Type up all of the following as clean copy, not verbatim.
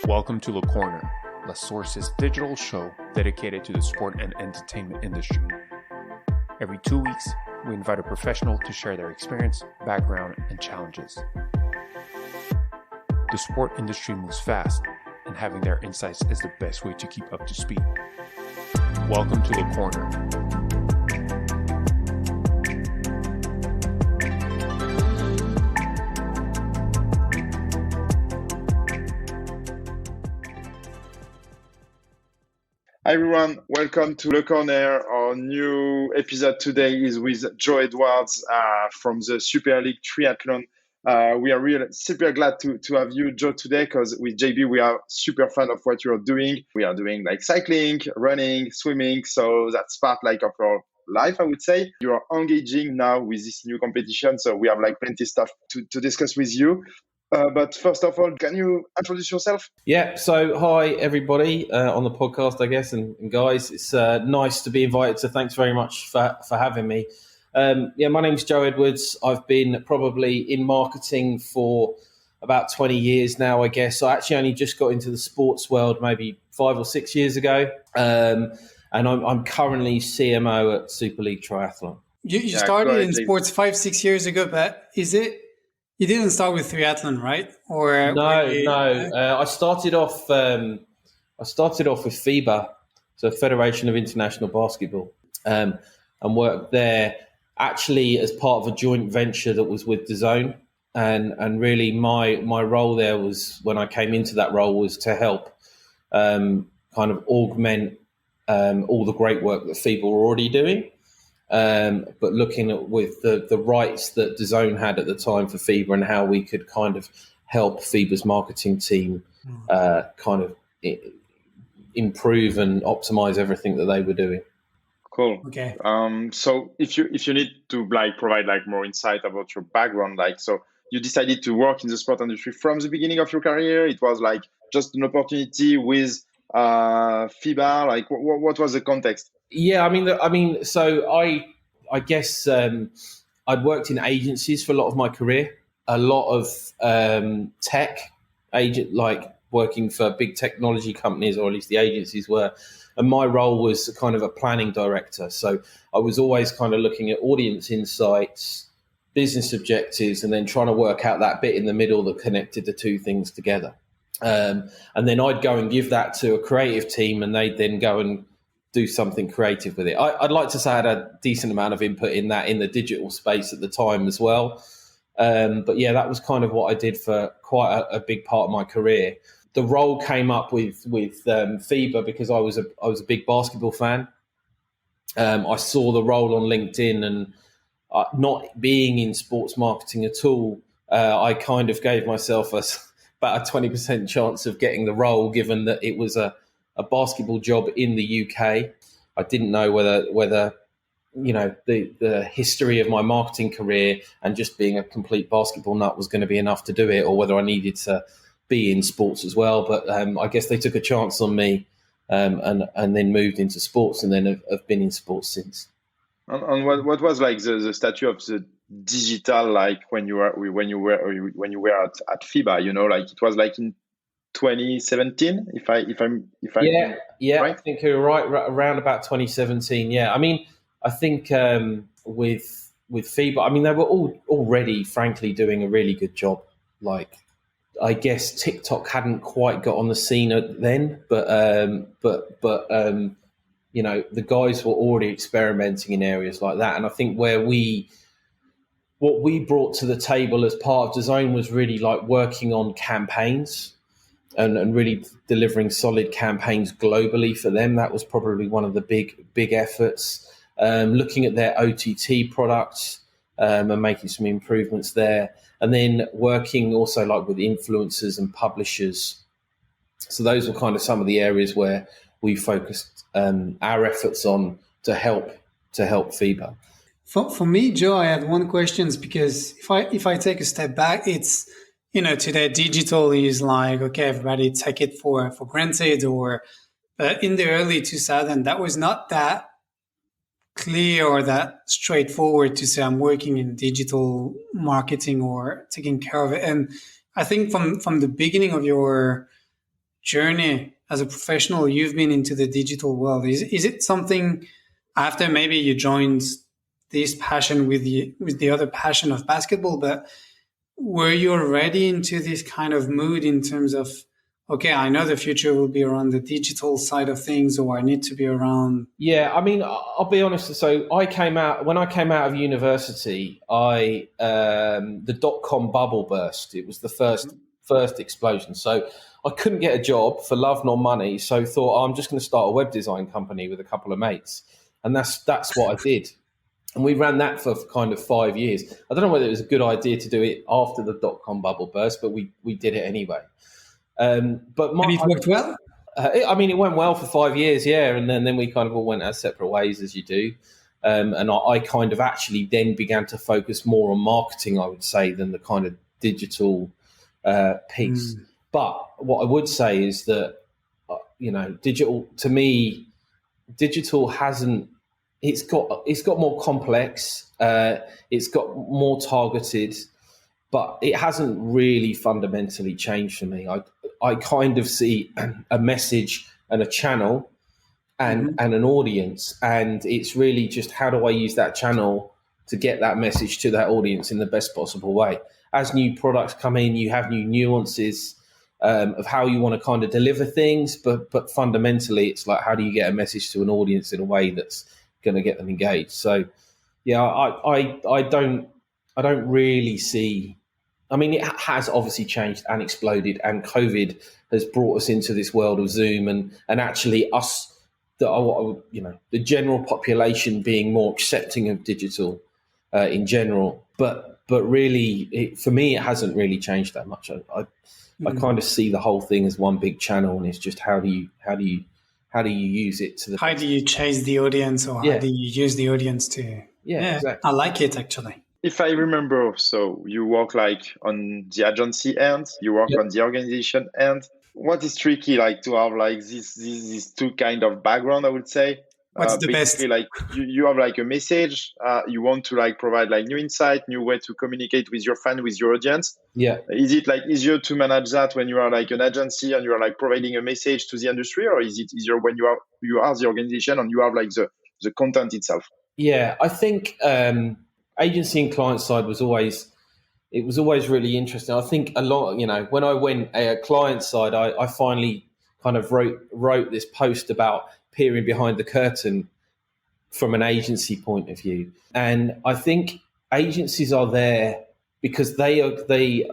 Welcome to The Corner, La Source's digital show dedicated to the sport and entertainment industry. Every 2 weeks, we invite a professional to share their experience, background, and challenges. The sport industry moves fast, and having their insights is the best way to keep up to speed. Welcome to The Corner. Hi everyone, welcome to Le Corner. Our new episode today is with Joe Edwards from the Super League Triathlon. We are really super glad to have you, Joe, today, because with JB, we are super fan of what you're doing. We are doing like cycling, running, swimming. So that's part like of our life, I would say. You are engaging now with this new competition. So we have like plenty of stuff to discuss with you. But first of all, can you introduce yourself? Yeah, so hi everybody on the podcast, I guess, and guys, it's nice to be invited, so thanks very much for having me. My name's Joe Edwards. I've been probably in marketing for about 20 years now, I guess. I actually only just got into the sports world maybe 5 or 6 years ago, and I'm currently CMO at Super League Triathlon. You started in sports 5-6 years ago, but you didn't start with triathlon, right? Or No. I started off with FIBA, so Federation of International Basketball, and worked there actually as part of a joint venture that was with DAZN. And really my role there was, when I came into that role, was to help kind of augment all the great work that FIBA were already doing. But looking at with the rights that DAZN had at the time for FIBA and how we could kind of help FIBA's marketing team kind of improve and optimize everything that they were doing. Cool. Okay. So if you need to like provide like more insight about your background, like, so you decided to work in the sport industry from the beginning of your career. It was like just an opportunity with FIBA. Like, what was the context? Yeah, so I guess I'd worked in agencies for a lot of my career, a lot of tech agent, like working for big technology companies, or at least the agencies were. And my role was kind of a planning director. So I was always kind of looking at audience insights, business objectives, and then trying to work out that bit in the middle that connected the two things together. And then I'd go and give that to a creative team, and they'd then go and do something creative with it. I'd like to say I had a decent amount of input in that in the digital space at the time as well. But yeah, that was kind of what I did for quite a big part of my career. The role came up with FIBA because I was a big basketball fan. I saw the role on LinkedIn, and not being in sports marketing at all, I kind of gave myself about a 20% chance of getting the role, given that it was a basketball job in the UK. I didn't know whether you know the history of my marketing career and just being a complete basketball nut was going to be enough to do it, or whether I needed to be in sports as well. But I guess they took a chance on me, and then moved into sports, and then have been in sports since. And what was like the stature of the digital, like when you were at FIBA? You know, like it was like in 2017, if I'm yeah, right? I think you're right, around about 2017. Yeah, I mean, I think with FIBA, I mean, they were all already, frankly, doing a really good job. Like, I guess TikTok hadn't quite got on the scene then, but you know, the guys were already experimenting in areas like that. And I think what we brought to the table as part of DAZN was really like working on campaigns and really delivering solid campaigns globally for them. That was probably one of the big efforts. Looking at their OTT products and making some improvements there. And then working also like with influencers and publishers. So those were kind of some of the areas where we focused our efforts on to help FIBA. For me, Joe, I had one question, because if I take a step back, it's, you know, today digital is like, okay, everybody take it for granted, but in the early 2000s, that was not that clear or that straightforward to say I'm working in digital marketing or taking care of it. And I think from the beginning of your journey as a professional you've been into the digital world? Is it something after maybe you joined this passion with the other passion of basketball, but were you already into this kind of mood in terms of, okay, I know the future will be around the digital side of things, or I need to be around? Yeah, I mean, I'll be honest. So when I came out of university, the dot-com bubble burst. It was the first explosion. So I couldn't get a job for love nor money. So thought, I'm just going to start a web design company with a couple of mates. And that's what I did. And we ran that for kind of 5 years. I don't know whether it was a good idea to do it after the dot-com bubble burst, but we did it anyway. And it worked well? It went well for 5 years, yeah. And then we kind of all went our separate ways, as you do. And I kind of actually then began to focus more on marketing, I would say, than the kind of digital piece. But what I would say is that, digital, to me, digital hasn't, it's got more complex, it's got more targeted, but it hasn't really fundamentally changed for me. I kind of see a message and a channel and an audience, and it's really just how do I use that channel to get that message to that audience in the best possible way. As new products come in, you have new nuances of how you want to kind of deliver things, but fundamentally it's like, how do you get a message to an audience in a way that's going to get them engaged? So yeah, I don't really see, I mean, it has obviously changed and exploded, and COVID has brought us into this world of Zoom and actually us, the general population being more accepting of digital in general. But really, for me, it hasn't really changed that much. I kind of see the whole thing as one big channel, and it's just how do you use it to the, how do you chase the audience, or how do you use the audience to? Yeah, exactly. I like it actually. If I remember, so you work like on the agency end, you work on the organization end. What is tricky, like to have like these two kind of background, I would say. What's the best? Like you have like a message, you want to like provide like new insight, new way to communicate with your fan, with your audience. Yeah. Is it like easier to manage that when you are like an agency and you are like providing a message to the industry, or is it easier when you are the organization and you have like the content itself? Yeah, I think agency and client side was always really interesting. I think a lot, when I went client side, I finally kind of wrote this post about peering behind the curtain from an agency point of view. And I think agencies are there because they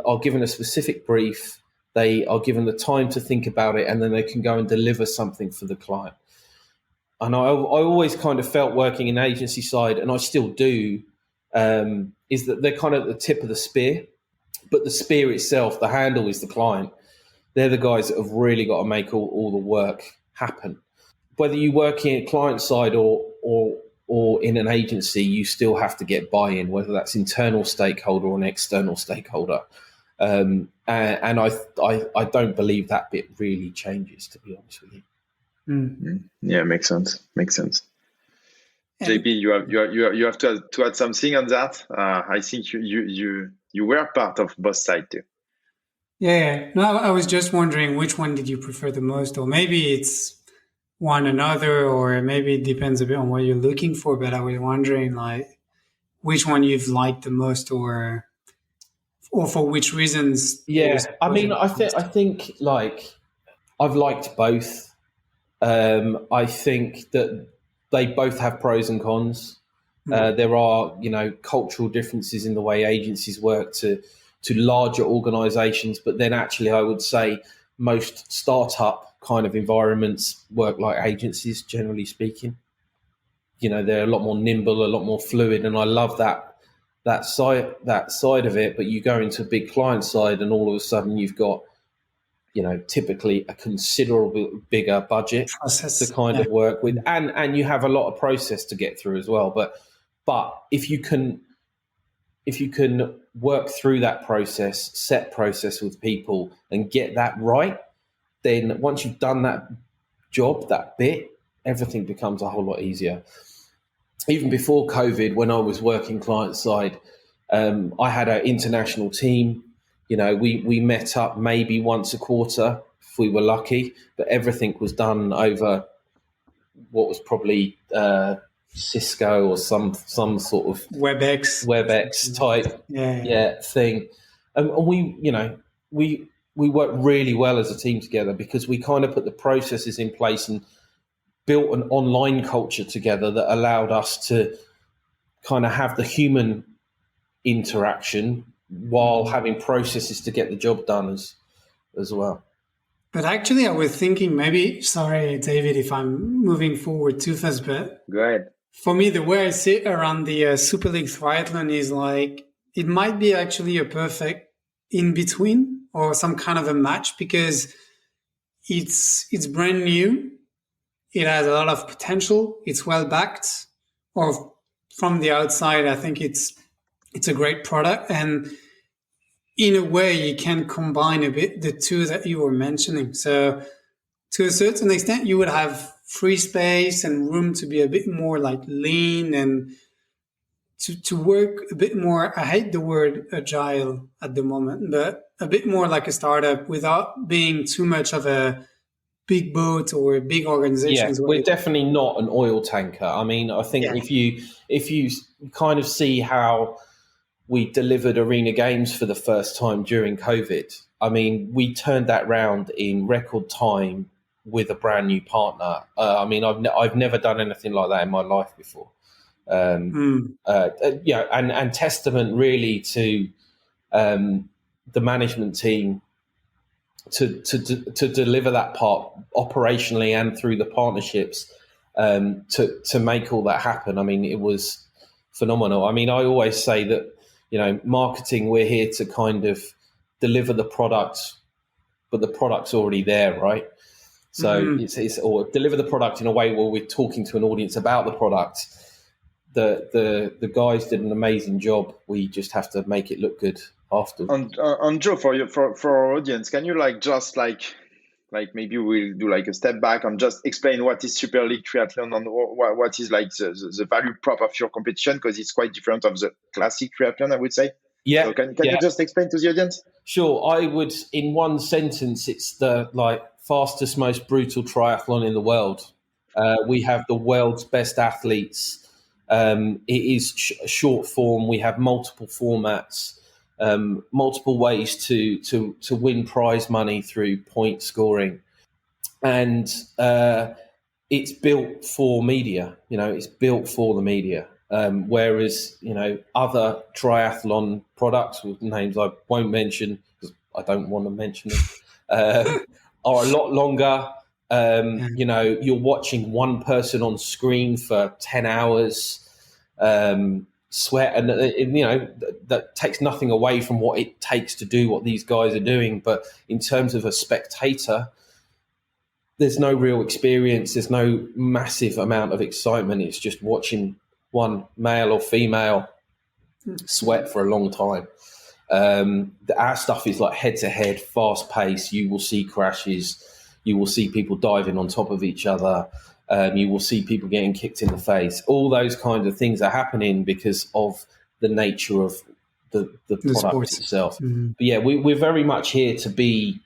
are given a specific brief, they are given the time to think about it, and then they can go and deliver something for the client. And I always kind of felt working in agency side, and I still do, is that they're kind of at the tip of the spear, but the spear itself, the handle, is the client. They're the guys that have really got to make all the work happen. Whether you work in client side or in an agency, you still have to get buy-in, whether that's internal stakeholder or an external stakeholder. And I don't believe that bit really changes, to be honest with you. Mm-hmm. Yeah, makes sense. JP, you have to add something on that. I think you were part of both sides too. Yeah. No, I was just wondering which one did you prefer the most, or maybe it's one another, or maybe it depends a bit on what you're looking for. But I was wondering, like, which one you've liked the most, or for which reasons. Yeah, I mean, I think like I've liked both. I think that they both have pros and cons. There are, cultural differences in the way agencies work to larger organizations, but then actually I would say most startup kind of environments work like agencies, generally speaking. They're a lot more nimble, a lot more fluid, and I love that side of it. But you go into a big client side and all of a sudden you've got, typically a considerable bigger budget to kind of work with, and you have a lot of process to get through as well. But if you can work through that set process with people and get that right, then once you've done that job, that bit, everything becomes a whole lot easier. Even before COVID, when I was working client side, I had an international team. We met up maybe once a quarter if we were lucky, but everything was done over what was probably Cisco or some sort of WebEx type thing. And we worked really well as a team together because we kind of put the processes in place and built an online culture together that allowed us to kind of have the human interaction while having processes to get the job done as well. But actually, I was thinking maybe, sorry, David, if I'm moving forward too fast, but go ahead. For me, the way I sit around the Super League Triathlon is like, it might be actually a perfect in-between or some kind of a match because it's brand new. It has a lot of potential. It's well-backed. Or from the outside, I think it's a great product. And in a way, you can combine a bit the two that you were mentioning. So to a certain extent, you would have free space and room to be a bit more like lean and to work a bit more. I hate the word agile at the moment, but a bit more like a startup without being too much of a big boat or a big organization. Yeah, we're definitely not an oil tanker. I mean, I think if you kind of see how we delivered Arena Games for the first time during COVID, I mean, we turned that round in record time with a brand new partner. I mean, I've never done anything like that in my life before. And testament really to the management team to deliver that part operationally and through the partnerships to make all that happen. I mean, it was phenomenal. I mean, I always say that, marketing, we're here to kind of deliver the product, but the product's already there, right? So it's or deliver the product in a way where we're talking to an audience about the product. The guys did an amazing job. We just have to make it look good after. And Joe, for our audience, can you maybe we'll do like a step back and just explain what is Super League Triathlon and what is like the value prop of your competition, because it's quite different of the classic triathlon, I would say. Yeah. So can you just explain to the audience? Sure. I would, in one sentence, it's the fastest, most brutal triathlon in the world. We have the world's best athletes. It is short form. We have multiple formats, multiple ways to win prize money through point scoring, and it's built for media. It's built for the media. Whereas other triathlon products with names I won't mention because I don't want to mention them are a lot longer. You're watching one person on screen for 10 hours. Sweat, and that takes nothing away from what it takes to do what these guys are doing. But in terms of a spectator, there's no real experience. There's no massive amount of excitement. It's just watching one male or female sweat for a long time. Our stuff is like head to head, fast pace. You will see crashes. You will see people diving on top of each other. You will see people getting kicked in the face. All those kinds of things are happening because of the nature of the product sport itself. Mm-hmm. But yeah, we're very much here to be,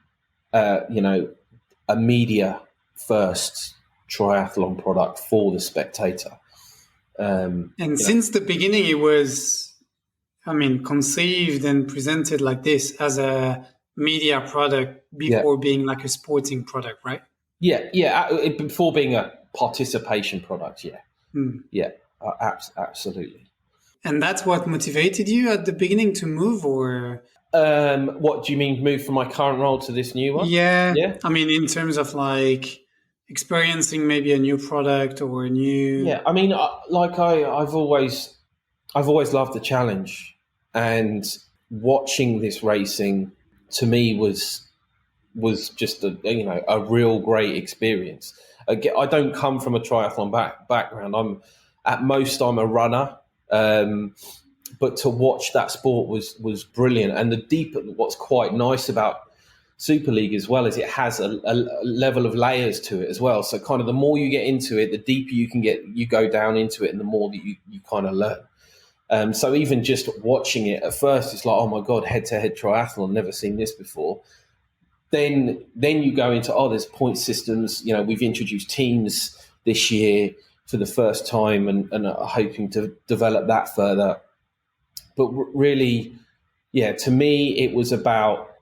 a media first triathlon product for the spectator. Since the beginning, it was, conceived and presented like this as a media product before being like a sporting product, right? Yeah. Before being a participation product, absolutely. And that's what motivated you at the beginning to move, or what do you mean, move from my current role to this new one? Yeah. In terms of like experiencing maybe a new product or a new. I've always loved the challenge, and watching this racing to me was just a real great experience. I don't come from a triathlon background. I'm a runner, but to watch that sport was brilliant. And what's quite nice about Super League as well is it has a level of layers to it as well. So kind of the more you get into it, the deeper you go down into it, and the more that you kind of learn. So even just watching it at first, it's like, oh my God, head to head triathlon, never seen this before. then you go into, there's point systems. We've introduced teams this year for the first time and are hoping to develop that further. But really, to me, it was about,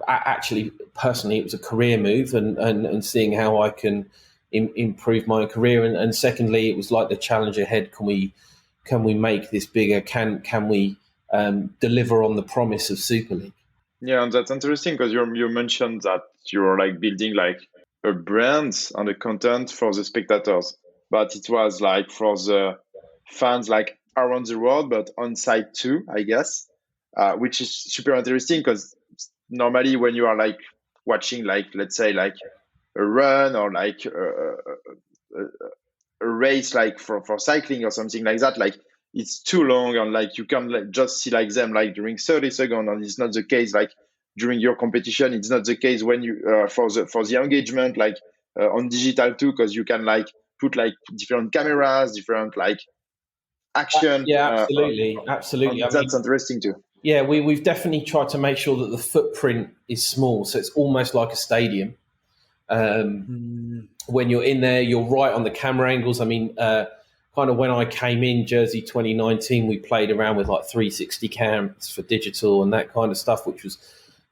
actually, personally, it was a career move and seeing how I can improve my career. And secondly, it was like the challenge ahead. Can we make this bigger? Can we deliver on the promise of Super League? Yeah, and that's interesting because you mentioned that you're like building like a brand and a content for the spectators, but it was like for the fans like around the world, but on site too, I guess, which is super interesting because normally when you are like watching like, let's say like a run or like a race like for cycling or something like that, like it's too long and like you can like just see like them like during 30 seconds, and it's not the case like during your competition. It's not the case when you for the engagement like on digital too, because you can like put like different cameras, different like action. Absolutely. That's interesting too. Yeah, we've definitely tried to make sure that the footprint is small, so it's almost like a stadium. When you're in there, you're right on the camera angles. I mean, kind of when I came in Jersey 2019, we played around with like 360 cams for digital and that kind of stuff, which was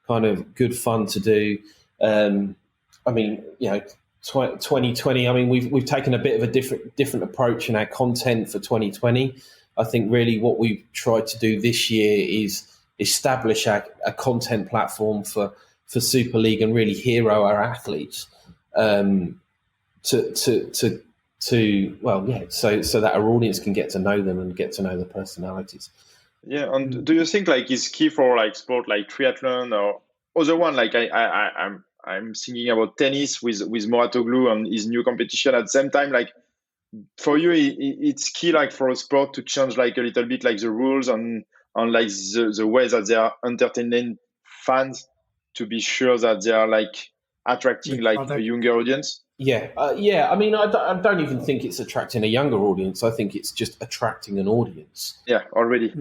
kind of good fun to do. I mean, 2020. I mean, we've taken a bit of a different approach in our content for 2020. I think really what we've tried to do this year is establish a content platform for Super League and really hero our athletes so that our audience can get to know them and get to know the personalities. Yeah, and do you think like it's key for like sport like triathlon or other one? Like I'm thinking about tennis with Mouratoglou and his new competition at the same time. Like for you, it's key like for a sport to change like a little bit like the rules and like the way that they are entertaining fans to be sure that they are like attracting like a younger audience. I mean, I don't even think it's attracting a younger audience. I think it's just attracting an audience. Yeah, already.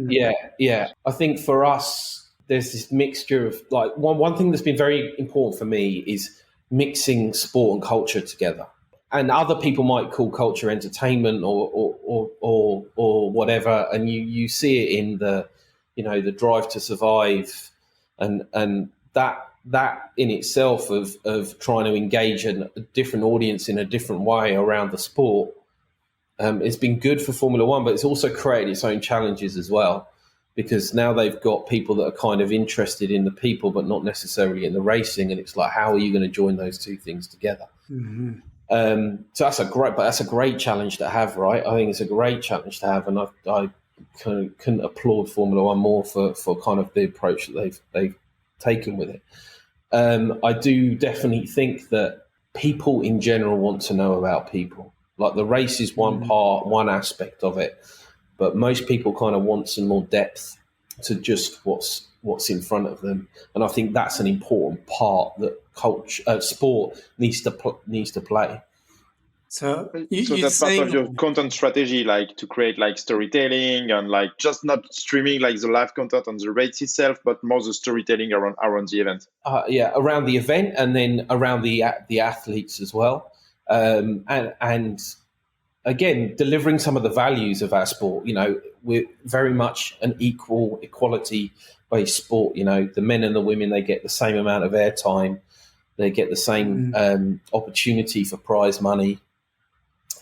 Yeah. I think for us, there's this mixture of like one thing that's been very important for me is mixing sport and culture together. And other people might call culture entertainment or whatever. And you see it in the Drive to Survive and that in itself of trying to engage a different audience in a different way around the sport, it's been good for Formula One, but it's also created its own challenges as well, because now they've got people that are kind of interested in the people, but not necessarily in the racing. And it's like, how are you going to join those two things together? Mm-hmm. So that's a great challenge to have, right? I think it's a great challenge to have. And I couldn't applaud Formula One more for kind of the approach that they've taken with it. I do definitely think that people in general want to know about people. Like the race is one part, one aspect of it, but most people kind of want some more depth to just what's in front of them. And I think that's an important part that sport needs to play. So that's part of your content strategy, like to create like storytelling and like just not streaming like the live content on the race itself, but more the storytelling around the event. Around the event and then around the athletes as well. And again, delivering some of the values of our sport. We're very much an equality-based sport. The men and the women, they get the same amount of airtime. They get the same opportunity for prize money.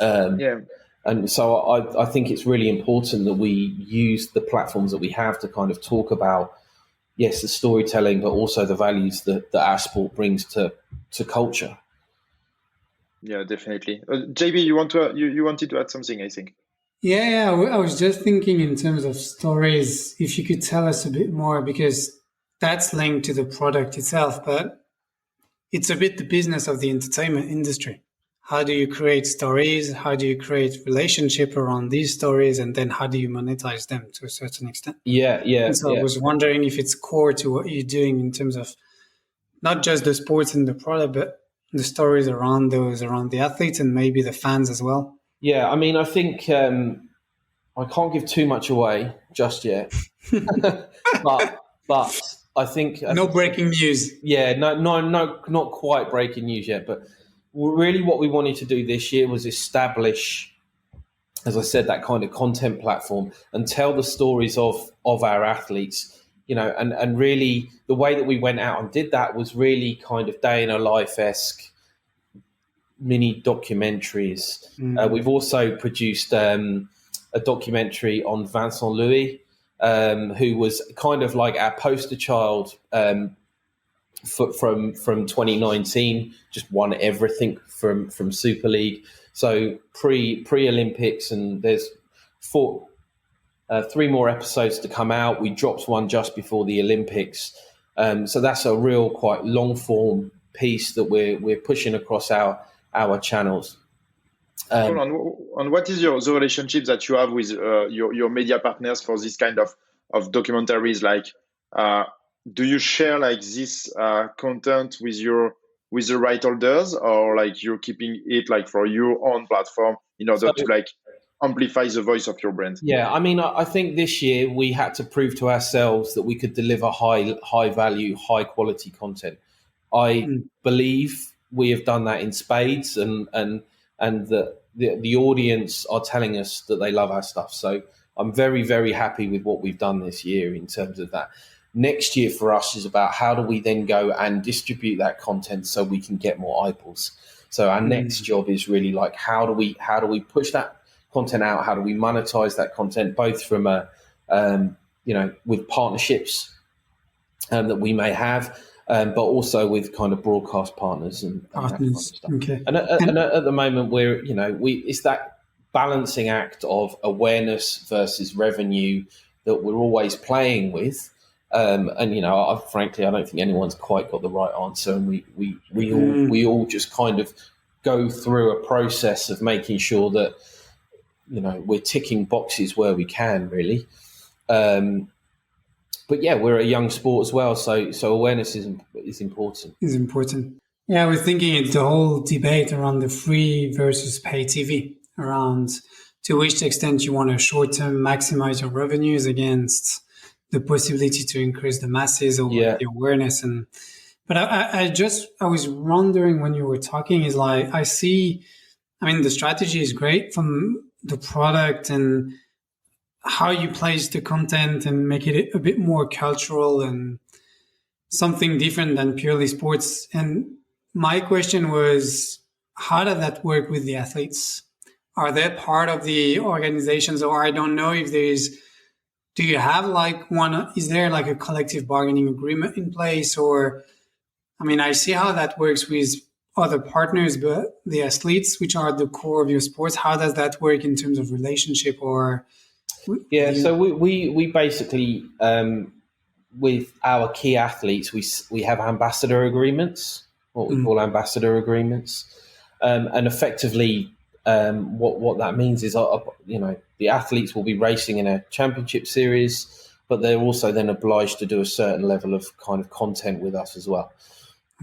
And so I think it's really important that we use the platforms that we have to kind of talk about, yes, the storytelling, but also the values that our sport brings to culture. Yeah, definitely. JB, you wanted to add something, I think. Yeah, I was just thinking in terms of stories, if you could tell us a bit more, because that's linked to the product itself, but it's a bit the business of the entertainment industry. How do you create stories? How do you create relationship around these stories? And then how do you monetize them to a certain extent? Yeah. So I was wondering if it's core to what you're doing in terms of not just the sports and the product, but the stories around the athletes and maybe the fans as well. Yeah, I mean, I think I can't give too much away just yet, but I think no breaking news. Yeah, no, not quite breaking news yet. But really, what we wanted to do this year was establish, as I said, that kind of content platform and tell the stories of our athletes. And really the way that we went out and did that was really kind of day in a life-esque mini documentaries. We've also produced a documentary on Vincent Louis, who was kind of like our poster child from 2019, just won everything from Super League. So pre-Olympics, and there's 3 more episodes to come out. We dropped one just before the Olympics. So that's a real quite long form piece that we're pushing across our channels. And what is the relationship that you have with your media partners for this kind of documentaries? Like, do you share like this content with the right holders, or like you're keeping it like for your own platform in order to like amplify the voice of your brand? Yeah, I mean, I think this year we had to prove to ourselves that we could deliver high value, high quality content. I believe we have done that in spades, and the audience are telling us that they love our stuff. So I'm very, very happy with what we've done this year in terms of that. Next year for us is about how do we then go and distribute that content so we can get more eyeballs. So our next job is really like how do we push that content out? How do we monetize that content, both from with partnerships that we may have, but also with kind of broadcast partners and that kind of stuff. Okay. And at the moment it's that balancing act of awareness versus revenue that we're always playing with. Frankly, I don't think anyone's quite got the right answer, and we all just kind of go through a process of making sure that we're ticking boxes where we can, really. But yeah, we're a young sport as well, so awareness is important. Is important. Yeah, I was thinking it's the whole debate around the free versus pay TV, around to which extent you want to short-term maximize your revenues against the possibility to increase the masses or the awareness. But I was wondering when you were talking is like, the strategy is great from the product and how you place the content and make it a bit more cultural and something different than purely sports. And my question was, how does that work with the athletes? Are they part of the organizations, or I don't know if do you have is there like a collective bargaining agreement in place? Or, I see how that works with other partners, but the athletes, which are the core of your sports, how does that work in terms of relationship or? Yeah, so we basically, with our key athletes, we have ambassador agreements, what we call ambassador agreements. And effectively, what that means is, the athletes will be racing in a championship series, but they're also then obliged to do a certain level of kind of content with us as well.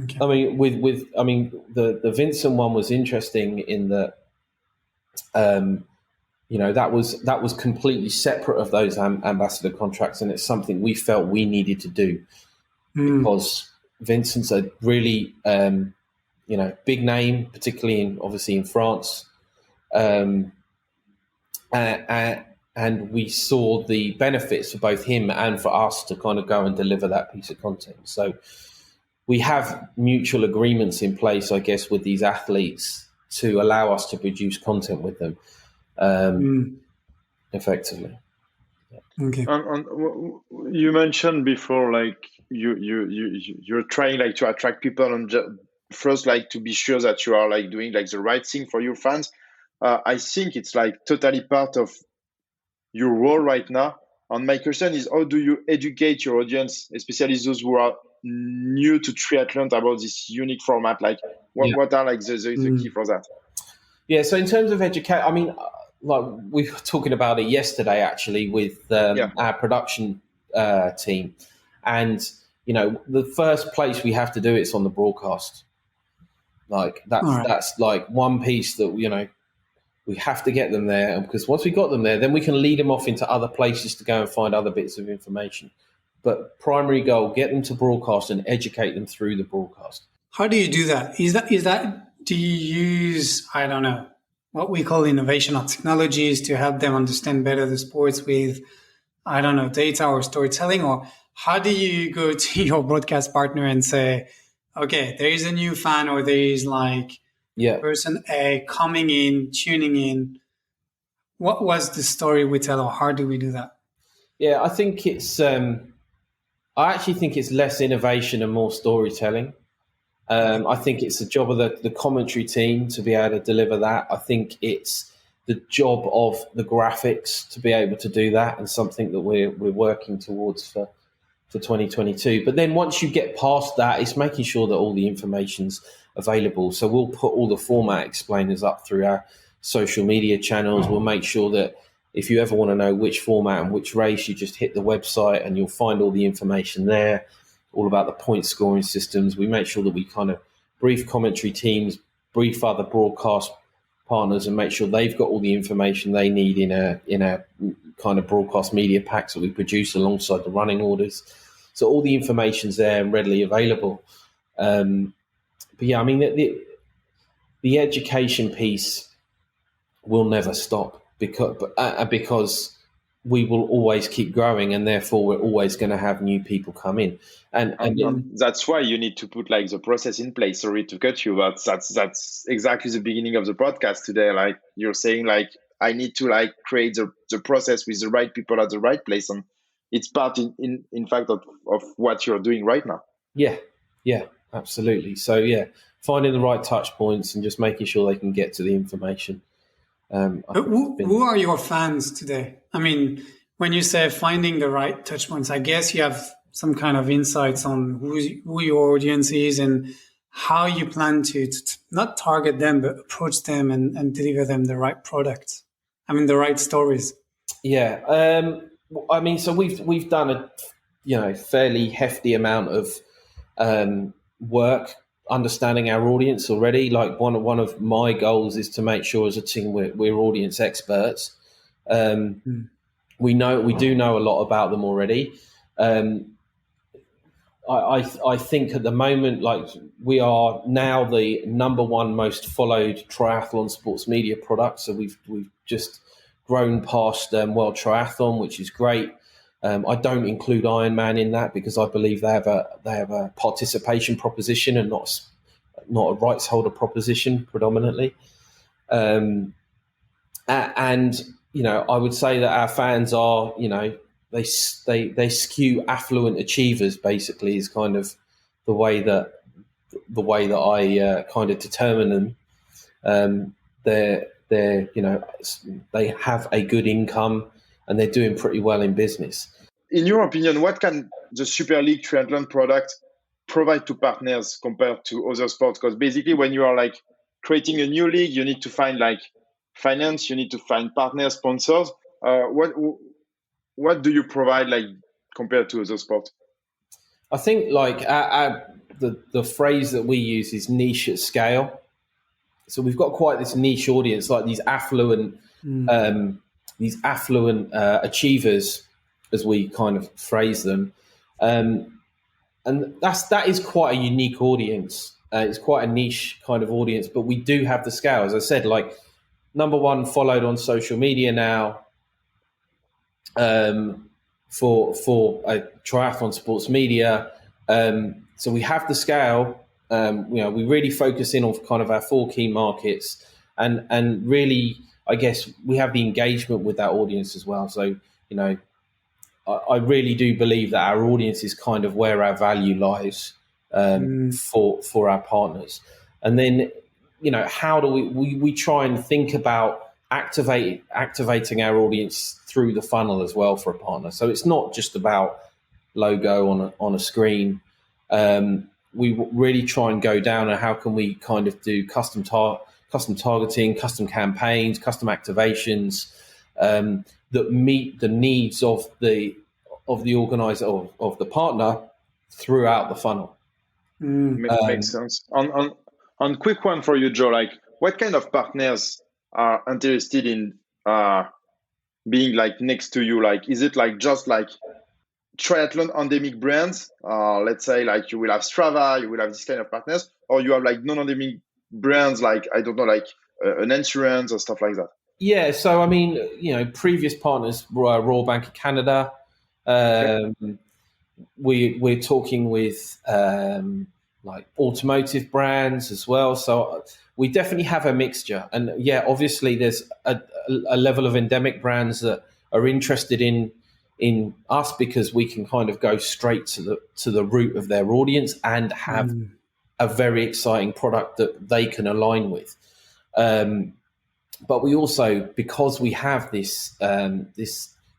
Okay. The Vincent one was interesting in that, that was completely separate of those ambassador contracts, and it's something we felt we needed to do because Vincent's a really, big name, particularly obviously in France. And we saw the benefits for both him and for us to kind of go and deliver that piece of content. So we have mutual agreements in place, I guess, with these athletes to allow us to produce content with them effectively. Yeah. Okay. And you mentioned before, like you're trying like to attract people and first like to be sure that you are like doing like the right thing for your fans. I think it's like totally part of your role right now. And my question is, how do you educate your audience, especially those who are new to triathlon, about this unique format? Like, what are like the key for that? Yeah. So in terms of education, like we were talking about it yesterday, actually, with our production team, and the first place we have to do it's on the broadcast. Like that's like one piece that we have to get them there, because once we got them there, then we can lead them off into other places to go and find other bits of information. but primary goal, get them to broadcast and educate them through the broadcast. How do you do that? Do you use, I don't know, what we call innovation or technologies to help them understand better the sports with, I don't know, data or storytelling? Or how do you go to your broadcast partner and say, okay, there is a new fan, or there is like person A coming in, tuning in? What was the story we tell, or how do we do that? Yeah, I think it's, I actually think it's less innovation and more storytelling. I think it's the job of the commentary team to be able to deliver that. I think it's the job of the graphics to be able to do that, and something that we're working towards for 2022. But then once you get past that, it's making sure that all the information's available. So we'll put all the format explainers up through our social media channels. We'll make sure that if you ever want to know which format and which race, you just hit the website and you'll find all the information there, all about the point scoring systems. We make sure that we kind of brief commentary teams, brief other broadcast partners, and make sure they've got all the information they need in a kind of broadcast media packs that we produce alongside the running orders. So all the information's there and readily available. But yeah, I mean, the education piece will never stop because we will always keep growing, and therefore we're always going to have new people come in. And that's why you need to put like the process in place. Sorry to cut you, but that's exactly the beginning of the podcast today. Like you're saying, like I need to like create the process with the right people at the right place, and it's part in fact of what you're doing right now. Yeah, absolutely. So yeah, finding the right touch points and just making sure they can get to the information. Who are your fans today? I mean, when you say finding the right touch points, I guess you have some kind of insights on who your audience is and how you plan to not target them, but approach them and deliver them the right product. I mean, the right stories. Yeah. I mean, so we've done a fairly hefty amount of work understanding our audience already. Like one of my goals is to make sure as a team we're audience experts. We do know a lot about them already. I think at the moment, like we are now the number one most followed triathlon sports media product. So we've just grown past World Triathlon, which is great. I don't include Ironman in that because I believe they have a participation proposition and not a rights holder proposition predominantly. And I would say that our fans are they skew affluent achievers. Basically, is kind of the way that I kind of determine them. They have a good income and they're doing pretty well in business. In your opinion, what can the Super League Triathlon product provide to partners compared to other sports? Because basically when you are like creating a new league, you need to find like finance, you need to find partners, sponsors. What do you provide like compared to other sports? I think like the phrase that we use is niche at scale. So we've got quite this niche audience, like these affluent achievers, as we kind of phrase them. And that is quite a unique audience. It's quite a niche kind of audience, but we do have the scale. As I said, like number one followed on social media now for triathlon sports media. So we have the scale. We really focus in on kind of our four key markets, and really, I guess we have the engagement with that audience as well. So, I really do believe that our audience is kind of where our value lies for our partners. And then, how do we try and think about activating our audience through the funnel as well for a partner. So it's not just about logo on a screen. We really try and go down and how can we kind of do custom targeting, custom campaigns, custom activations that meet the needs of the organizer of the partner throughout the funnel. Makes sense. On quick one for you, Joe, like what kind of partners are interested in being like next to you? Like, is it like just like triathlon endemic brands, let's say like you will have Strava, you will have this kind of partners, or you have like non-endemic brands like, I don't know, like an insurance or stuff like that? Yeah, so I mean, previous partners were Royal Bank of Canada. We're talking with like automotive brands as well. So we definitely have a mixture. And yeah, obviously there's a level of endemic brands that are interested in us because we can kind of go straight to the root of their audience and have a very exciting product that they can align with. But we also, because we have this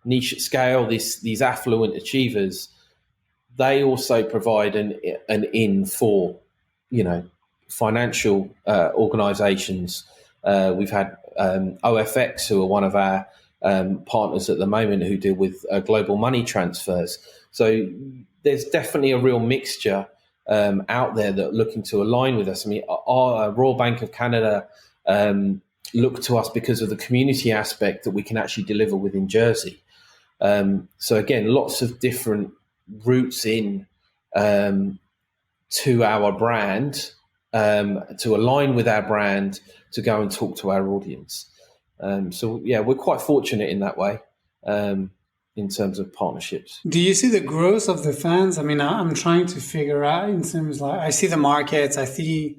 niche at scale, these affluent achievers, they also provide an in for, financial organisations. We've had OFX, who are one of our partners at the moment, who deal with global money transfers. So there's definitely a real mixture out there that are looking to align with us. I mean, our Royal Bank of Canada look to us because of the community aspect that we can actually deliver within Jersey. So again, lots of different routes in to our brand, to align with our brand, to go and talk to our audience. So yeah, we're quite fortunate in that way, in terms of partnerships. Do you see the growth of the fans? I mean, I'm trying to figure out in terms like, I see the markets, I see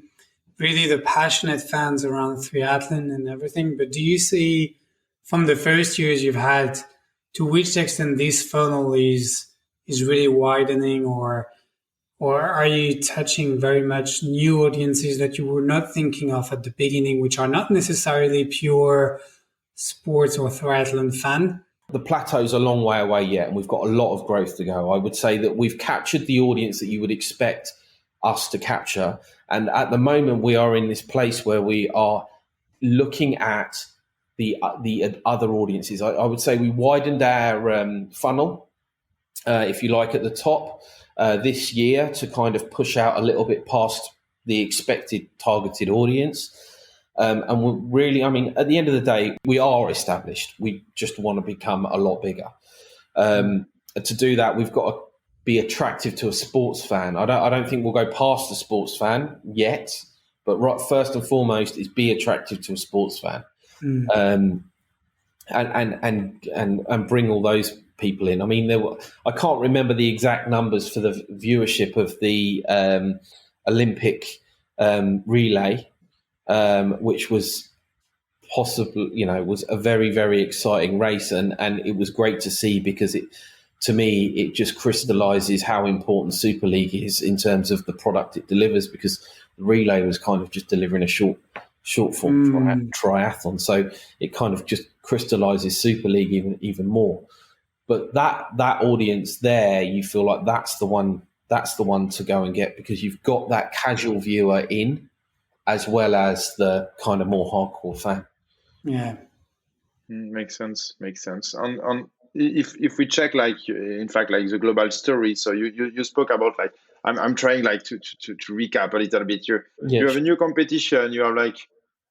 really the passionate fans around triathlon and everything, but do you see from the first years you've had, to which extent this funnel is really widening, or are you touching very much new audiences that you were not thinking of at the beginning, which are not necessarily pure sports or triathlon fan? The plateau's a long way away yet, and we've got a lot of growth to go. I would say that we've captured the audience that you would expect us to capture. And at the moment, we are in this place where we are looking at the other audiences. I would say we widened our funnel, if you like, at the top this year to kind of push out a little bit past the expected targeted audience. And we're really, I mean, at the end of the day, we are established. We just want to become a lot bigger. To do that, we've got to be attractive to a sports fan. I don't think we'll go past the sports fan yet, but first and foremost is be attractive to a sports fan, and bring all those people in. I mean, I can't remember the exact numbers for the viewership of the Olympic relay, which was possibly, was a very, very exciting race, and it was great to see because to me, it just crystallizes how important Super League is in terms of the product it delivers, because the relay was kind of just delivering a short form triathlon. So it kind of just crystallizes Super League even more. But that audience there, you feel like that's the one to go and get, because you've got that casual viewer in, as well as the kind of more hardcore fan. Yeah. Makes sense. On if we check, like, in fact, like the global story, so you spoke about, like, I'm trying like to recap a little bit here. Yeah, you have a new competition, you have like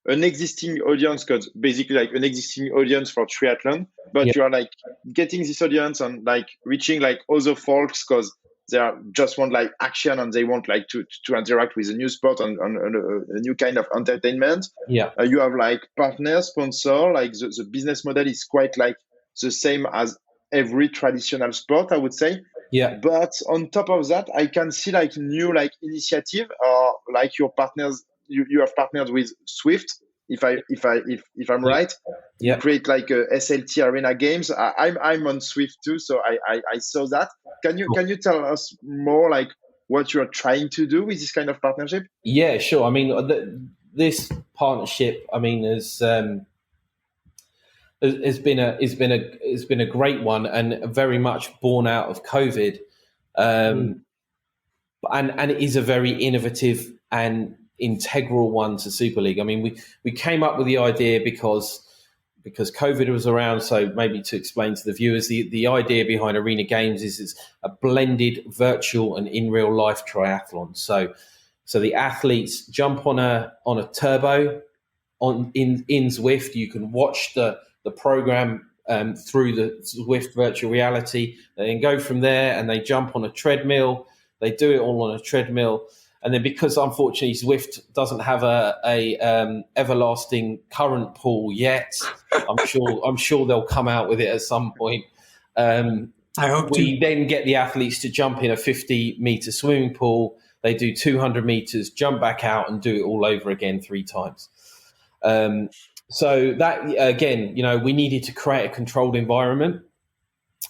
an existing audience, because basically like an existing audience for triathlon, but you are like getting this audience and like reaching like other folks, because they just want like action and they want like to interact with a new sport and a new kind of entertainment. You have like partners, sponsor, like the business model is quite like the same as every traditional sport, I would say. But on top of that, I can see like new like initiative, or like your partners, you have partnered with Swift, if I'm right. You create like a SLT Arena Games. I'm on Swift too, so I saw that. Can you tell us more, like what you're trying to do with this kind of partnership? Yeah, sure. I mean, this partnership, I mean, has been a great one, and very much born out of COVID, and it is a very innovative and integral one to Super League. I mean, we came up with the idea because COVID was around. So maybe to explain to the viewers, the idea behind Arena Games is it's a blended virtual and in real life triathlon. So the athletes jump on a turbo in Zwift. You can watch the program through the Zwift virtual reality. They then go from there and they jump on a treadmill. They do it all on a treadmill. And then because, unfortunately, Zwift doesn't have a everlasting current pool yet, I'm sure they'll come out with it at some point. I hope we then get the athletes to jump in a 50-meter swimming pool. They do 200 meters, jump back out, and do it all over again 3 times. So that, again, we needed to create a controlled environment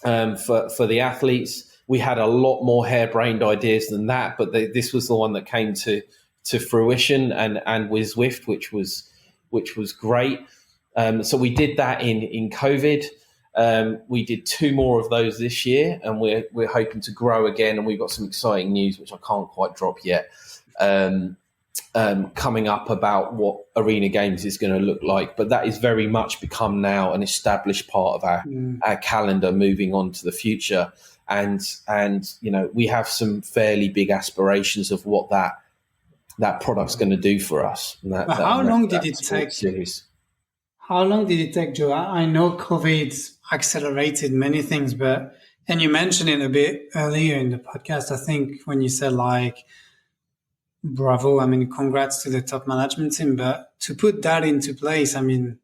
for the athletes. We had a lot more harebrained ideas than that, but this was the one that came to fruition, and with Zwift, which was great. So we did that in COVID. We did 2 more of those this year, and we're hoping to grow again. And we've got some exciting news, which I can't quite drop yet, coming up about what Arena Games is going to look like. But that is very much become now an established part of our calendar moving on to the future. And we have some fairly big aspirations of what that product's going to do for us. How long did it take? How long did it take, Joe? I know COVID accelerated many things, and you mentioned it a bit earlier in the podcast, I think, when you said, bravo, congrats to the top management team, but to put that into place, I'm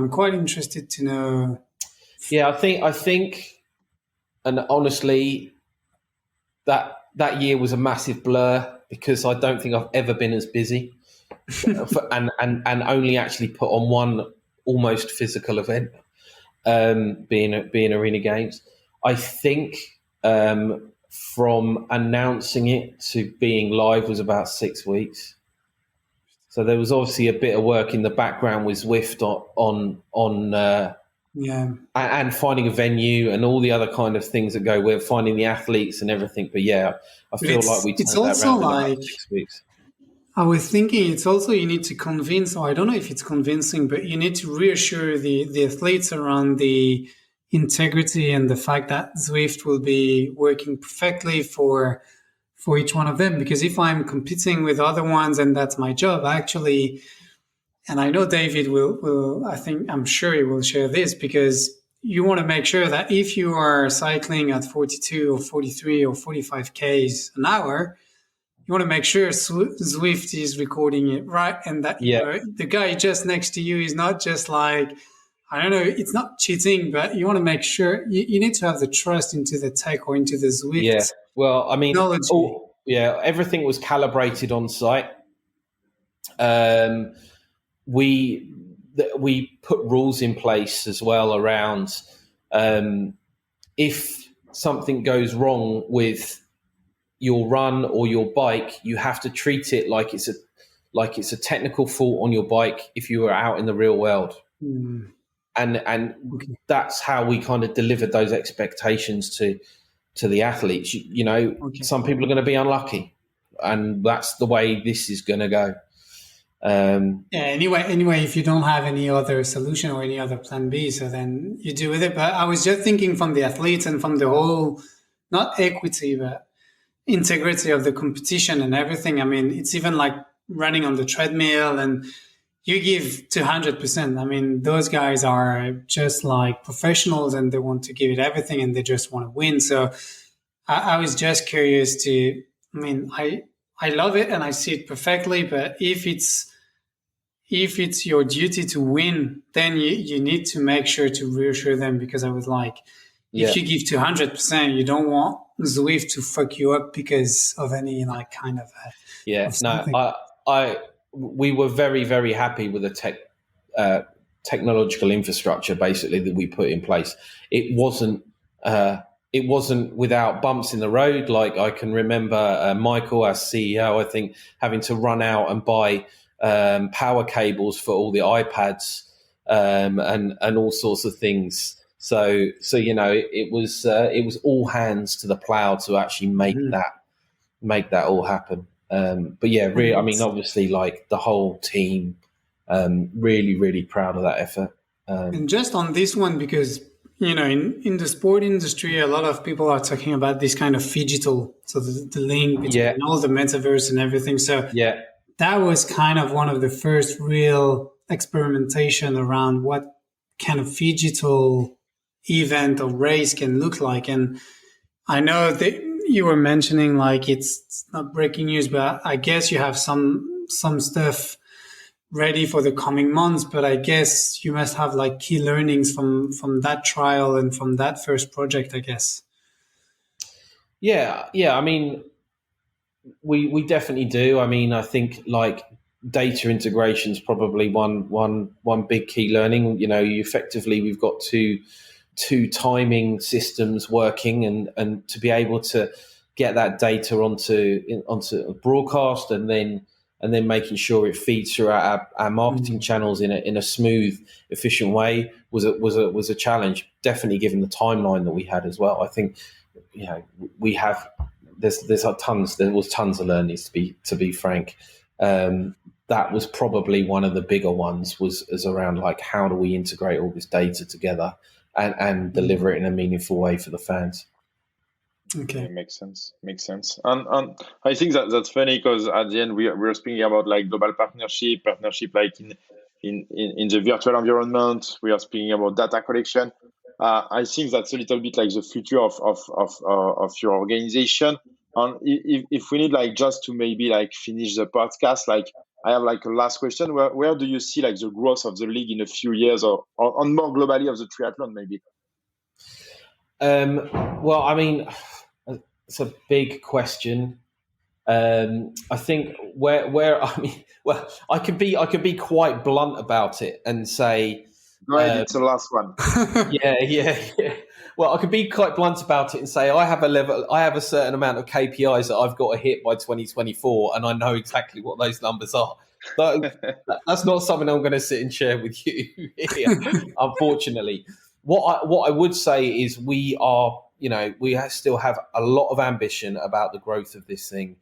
quite interested to know. Yeah, I think, and honestly, that year was a massive blur, because I don't think I've ever been as busy and only actually put on one almost physical event, being Arena Games. I think from announcing it to being live was about 6 weeks. So there was obviously a bit of work in the background with Zwift and finding a venue and all the other kind of things that go with finding the athletes and everything. But yeah, I feel like we turned that around in about 6 weeks. I was thinking it's also, you need to convince, or I don't know if it's convincing, but you need to reassure the athletes around the integrity and the fact that Zwift will be working perfectly for each one of them. Because if I'm competing with other ones and that's my job, actually, and I know David will I'm sure he will share this, because you want to make sure that if you are cycling at 42 or 43 or 45 Ks an hour, you want to make sure Zwift is recording it right, and that the guy just next to you is not just it's not cheating, but you want to make sure you need to have the trust into the tech or into the Zwift. Yeah, well, technology. Everything was calibrated on site. We put rules in place as well around if something goes wrong with your run or your bike, you have to treat it like it's a technical fault on your bike if you were out in the real world. And that's how we kind of delivered those expectations to the athletes. Some people are going to be unlucky, and that's the way this is going to go. Anyway, if you don't have any other solution or any other plan B, so then you do with it. But I was just thinking from the athletes and from the whole, not equity, but integrity of the competition and everything. It's even like running on the treadmill, and you give 200%. Those guys are just like professionals, and they want to give it everything, and they just want to win. So I was just curious to, I love it and I see it perfectly, but if it's your duty to win, then you need to make sure to reassure them, because I was like, if you give 200%, you don't want Zwift to fuck you up because of any kind of we were very, very happy with the technological infrastructure basically that we put in place. It wasn't without bumps in the road. Like, I can remember Michael, our CEO, I think, having to run out and buy power cables for all the iPads and all sorts of things. So it was all hands to the plow to actually make that all happen. But yeah, really, obviously, the whole team, really, really proud of that effort. And just on this one, because in the sport industry, a lot of people are talking about this kind of phygital, so the link between all the metaverse and everything. So that was kind of one of the first real experimentation around what kind of digital event or race can look like. And I know that you were mentioning like it's not breaking news, but I guess you have some stuff ready for the coming months. But I guess you must have like key learnings from that trial and from that first project, I guess. Yeah. I mean, we definitely do. I mean, I think like data integration is probably one big key learning. We've got two timing systems working, and to be able to get that data onto a broadcast and then making sure it feeds through our marketing channels in a smooth, efficient way was a challenge. Definitely, given the timeline that we had as well. I think we have there was tons of learnings to be frank. That was probably one of the bigger ones was around like how do we integrate all this data together and deliver it in a meaningful way for the fans. Okay, makes sense. And I think that's funny because at the end we're speaking about like global partnership like in the virtual environment. We are speaking about data collection. I think that's a little bit like the future of your organization. And if we need like just to maybe like finish the podcast, like I have like a last question. Where do you see like the growth of the league in a few years or more globally of the triathlon maybe? Well, I mean, it's a big question. I think where I mean, well, I could be quite blunt about it and say, go ahead, it's the last one. Yeah. Well, I could be quite blunt about it and say I have a certain amount of KPIs that I've got to hit by 2024, and I know exactly what those numbers are. But that's not something I'm going to sit and share with you here, unfortunately. What I would say is we still have a lot of ambition about the growth of this thing.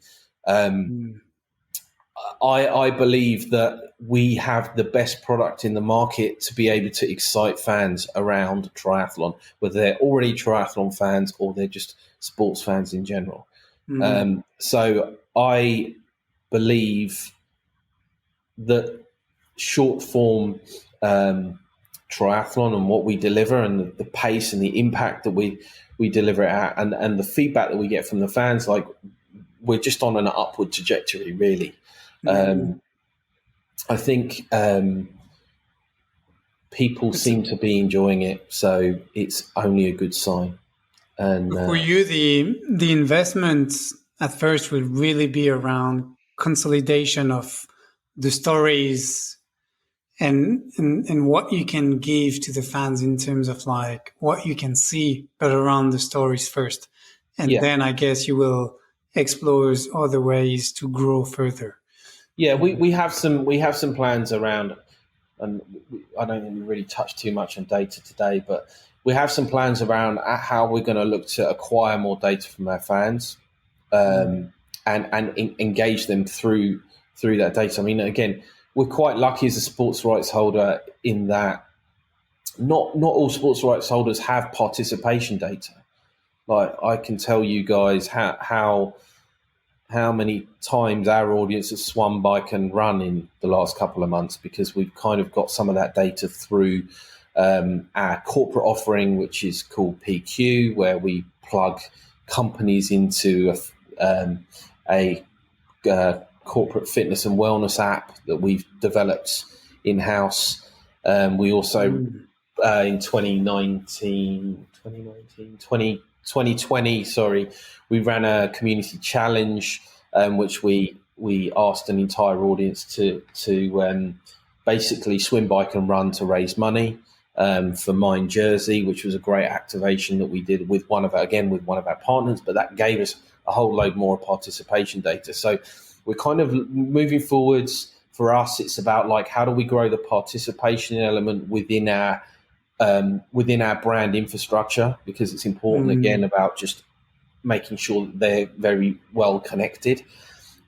I believe that we have the best product in the market to be able to excite fans around triathlon, whether they're already triathlon fans or they're just sports fans in general. So I believe that short form triathlon and what we deliver and the pace and the impact that we deliver it at and the feedback that we get from the fans, like we're just on an upward trajectory, really. I think people seem to be enjoying it, so it's only a good sign. And for you, the investments at first will really be around consolidation of the stories and what you can give to the fans in terms of like what you can see, but around the stories first, and then I guess you will explore other ways to grow further. Yeah, we have some plans around, and I don't think we really touched too much on data today, but we have some plans around how we're going to look to acquire more data from our fans, and engage them through that data. I mean, again, we're quite lucky as a sports rights holder in that not all sports rights holders have participation data. Like I can tell you guys how many times our audience has swum, bike and run in the last couple of months, because we've kind of got some of that data through our corporate offering, which is called PQ, where we plug companies into a corporate fitness and wellness app that we've developed in-house. We also, in 2020, we ran a community challenge, which we asked an entire audience to basically swim, bike and run to raise money for Mind Jersey, which was a great activation that we did with one of our partners, but that gave us a whole load more participation data. So we're kind of moving forwards. For us, it's about like, how do we grow the participation element within our brand infrastructure, because it's important again about just making sure that they're very well connected,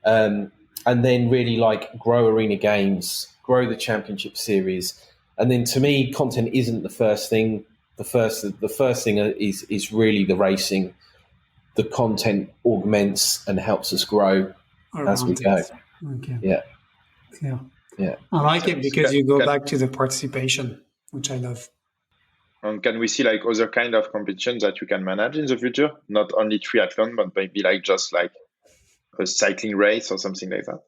and then really like grow arena games, grow the championship series. And then to me, content isn't the first thing. The first thing is really the racing. The content augments and helps us grow as we go. Okay. Yeah. I like it because you go back to the participation, which I love. And can we see like other kind of competitions that you can manage in the future? Not only triathlon, but maybe like just like a cycling race or something like that?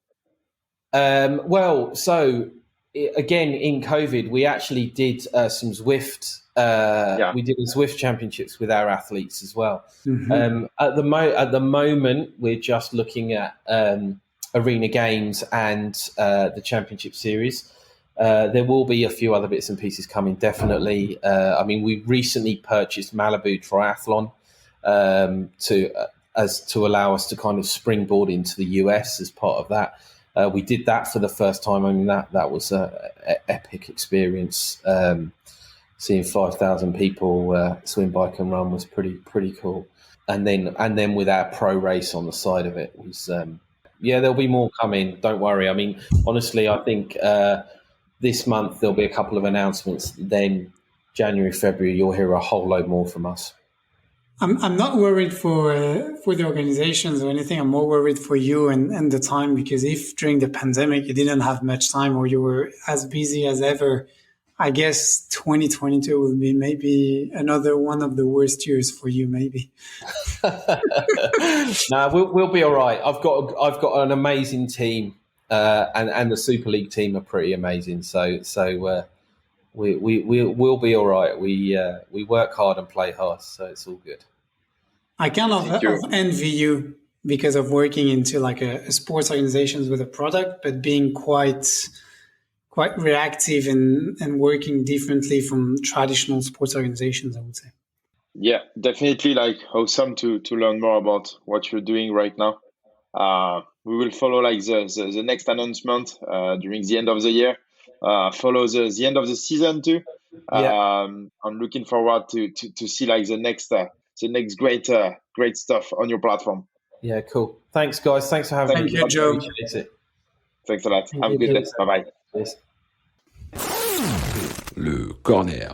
Again, in COVID, we actually did some Zwift. We did Zwift championships with our athletes as well. Mm-hmm. At the moment, we're just looking at arena games and the championship series. There will be a few other bits and pieces coming, definitely. We recently purchased Malibu Triathlon to allow us to kind of springboard into the US as part of that. We did that for the first time. I mean, that was an epic experience. Seeing 5,000 people swim, bike, and run was pretty cool. And then with our pro race on the side of it was, there'll be more coming. Don't worry. I mean, honestly, I think this month there'll be a couple of announcements. Then January, February, you'll hear a whole load more from us. I'm not worried for the organizations or anything. I'm more worried for you and the time, because if during the pandemic you didn't have much time or you were as busy as ever, I guess 2022 will be maybe another one of the worst years for you, maybe. No, we'll be all right. I've got an amazing team, and the Super League team are pretty amazing. So we'll be all right. We work hard and play hard, so it's all good. I kind of envy you because of working into like a sports organizations with a product, but being quite reactive and working differently from traditional sports organizations, I would say. Yeah, definitely like awesome to learn more about what you're doing right now. We will follow like the next announcement during the end of the year. Follow the end of the season too. I'm looking forward to see like the next great stuff on your platform. Yeah, cool. Thanks, guys. Thanks for having me. Thank you, Joe. Thanks a lot. Have a good day. Bye bye. Cheers. Le corner.